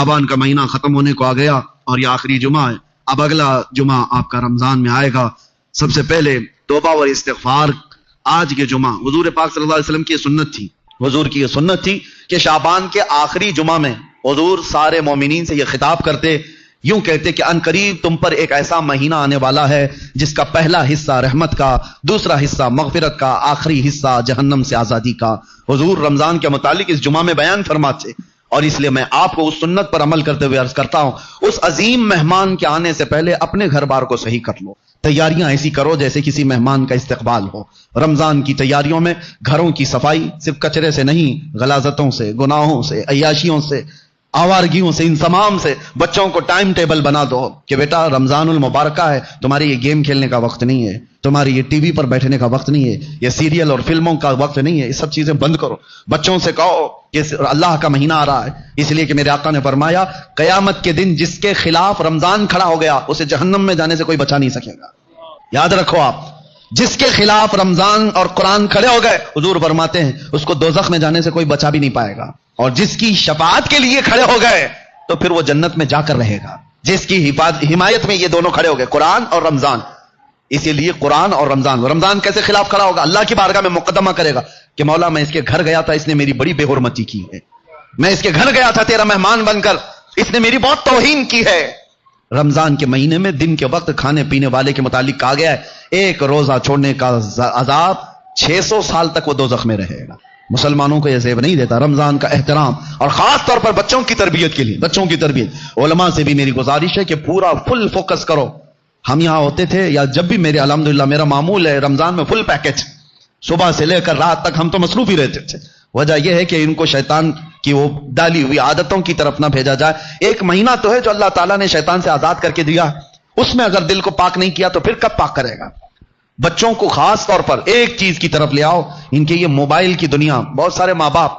شعبان کا مہینہ ختم ہونے کو آ گیا اور یہ آخری جمعہ ہے. اب اگلا جمعہ آپ کا رمضان میں آئے گا. سب سے پہلے توبہ اور استغفار. آج کے جمعہ حضور پاک صلی اللہ علیہ وسلم کی سنت تھی، حضور کی یہ سنت تھی کہ شعبان کے آخری جمعہ میں حضور سارے مومنین سے یہ خطاب کرتے، یوں کہتے کہ ان قریب تم پر ایک ایسا مہینہ آنے والا ہے جس کا پہلا حصہ رحمت کا، دوسرا حصہ مغفرت کا، آخری حصہ جہنم سے آزادی کا. حضور رمضان کے متعلق اس جمعہ میں بیان فرماتے، اور اس لیے میں آپ کو اس سنت پر عمل کرتے ہوئے عرض کرتا ہوں، اس عظیم مہمان کے آنے سے پہلے اپنے گھر بار کو صحیح کر لو. تیاریاں ایسی کرو جیسے کسی مہمان کا استقبال ہو. رمضان کی تیاریوں میں گھروں کی صفائی صرف کچرے سے نہیں، غلاظتوں سے، گناہوں سے، عیاشیوں سے، آوارگیوں سے، ان تمام سے. بچوں کو ٹائم ٹیبل بنا دو کہ بیٹا رمضان المبارکہ ہے، تمہاری یہ گیم کھیلنے کا وقت نہیں ہے، تمہاری یہ ٹی وی پر بیٹھنے کا وقت نہیں ہے، یہ سیریل اور فلموں کا وقت نہیں ہے، یہ سب چیزیں بند کرو. بچوں سے کہو کہ اللہ کا مہینہ آ رہا ہے، اس لیے کہ میرے آقا نے فرمایا قیامت کے دن جس کے خلاف رمضان کھڑا ہو گیا اسے جہنم میں جانے سے کوئی بچا نہیں سکے گا. یاد رکھو آپ، جس کے خلاف رمضان اور قرآن کھڑے ہو گئے حضور فرماتے ہیں اس کو دوزخ میں جانے سے کوئی بچا بھی نہیں پائے گا، اور جس کی شفاعت کے لیے کھڑے ہو گئے تو پھر وہ جنت میں جا کر رہے گا. جس کی حمایت میں یہ دونوں کھڑے ہو گئے، قرآن اور رمضان. اسی لیے قرآن اور رمضان کیسے خلاف کھڑا ہوگا؟ اللہ کی بارگاہ میں مقدمہ کرے گا کہ مولا میں اس کے گھر گیا تھا، اس نے میری بڑی بے حرمتی کی ہے. میں اس کے گھر گیا تھا تیرا مہمان بن کر، اس نے میری بہت توہین کی ہے. رمضان کے مہینے میں دن کے وقت کھانے پینے والے کے متعلق کہا گیا ہے ایک روزہ چھوڑنے کا عذاب 600 سال تک وہ دوزخ میں رہے گا. مسلمانوں کو یہ زیب نہیں دیتا. رمضان کا احترام، اور خاص طور پر بچوں کی تربیت کے لیے، بچوں کی تربیت، علماء سے بھی میری گزارش ہے کہ پورا فل فوکس کرو. ہم یہاں ہوتے تھے یا جب بھی میرے الحمدللہ میرا معمول ہے رمضان میں فل پیکج، صبح سے لے کر رات تک ہم تو مصروف ہی رہتے تھے. وجہ یہ ہے کہ ان کو شیطان کی وہ ڈالی ہوئی عادتوں کی طرف نہ بھیجا جائے. ایک مہینہ تو ہے جو اللہ تعالیٰ نے شیطان سے آزاد کر کے دیا، اس میں اگر دل کو پاک نہیں کیا تو پھر کب پاک کرے گا؟ بچوں کو خاص طور پر ایک چیز کی طرف لے آؤ، ان کے یہ موبائل کی دنیا. بہت سارے ماں باپ،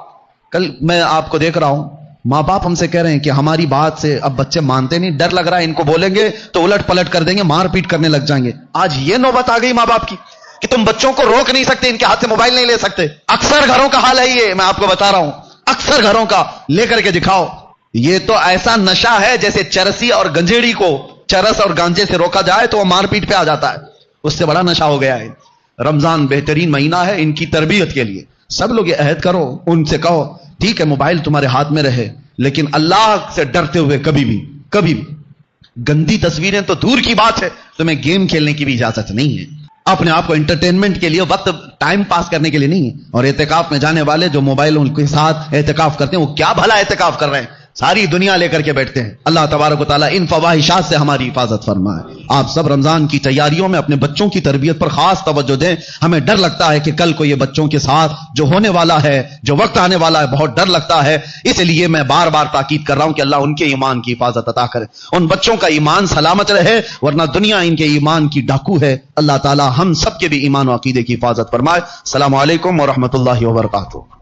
کل میں آپ کو دیکھ رہا ہوں ماں باپ ہم سے کہہ رہے ہیں کہ ہماری بات سے اب بچے مانتے نہیں، ڈر لگ رہا ہے ان کو بولیں گے تو الٹ پلٹ کر دیں گے، مار پیٹ کرنے لگ جائیں گے. آج یہ نوبت آ گئی ماں باپ کی کہ تم بچوں کو روک نہیں سکتے، ان کے ہاتھ سے موبائل نہیں لے سکتے. اکثر گھروں کا حال ہے یہ، میں آپ کو بتا رہا ہوں، اکثر گھروں کا. لے کر کے دکھاؤ. یہ تو ایسا نشہ ہے جیسے چرسی اور گنجیڑی کو چرس اور گانجے سے روکا جائے تو وہ مار پیٹ پہ آ جاتا ہے، اس سے بڑا نشہ ہو گیا ہے. رمضان بہترین مہینہ ہے ان کی تربیت کے لیے. سب لوگ یہ عہد کرو، ان سے کہو ٹھیک ہے موبائل تمہارے ہاتھ میں رہے لیکن اللہ سے ڈرتے ہوئے کبھی بھی گندی تصویریں تو دور کی بات ہے، تمہیں گیم کھیلنے کی بھی اجازت نہیں ہے. اپنے آپ کو انٹرٹینمنٹ کے لیے، وقت ٹائم پاس کرنے کے لیے نہیں ہے. اور اعتکاف میں جانے والے جو موبائل ان کے ساتھ اعتکاف کرتے ہیں وہ کیا بھلا اعتکاف کر رہے ہیں، ساری دنیا لے کر کے بیٹھتے ہیں. اللہ تبارک و تعالیٰ ان فواحشات سے ہماری حفاظت فرمائے. آپ سب رمضان کی تیاریوں میں اپنے بچوں کی تربیت پر خاص توجہ دیں. ہمیں ڈر لگتا ہے کہ کل کو یہ بچوں کے ساتھ جو ہونے والا ہے، جو وقت آنے والا ہے، بہت ڈر لگتا ہے. اس لیے میں بار بار تاکید کر رہا ہوں کہ اللہ ان کے ایمان کی حفاظت عطا کرے، ان بچوں کا ایمان سلامت رہے، ورنہ دنیا ان کے ایمان کی ڈاکو ہے. اللہ تعالیٰ ہم سب کے بھی ایمان و عقیدے کی حفاظت فرمائے. السلام علیکم ورحمۃ اللہ وبرکاتہ.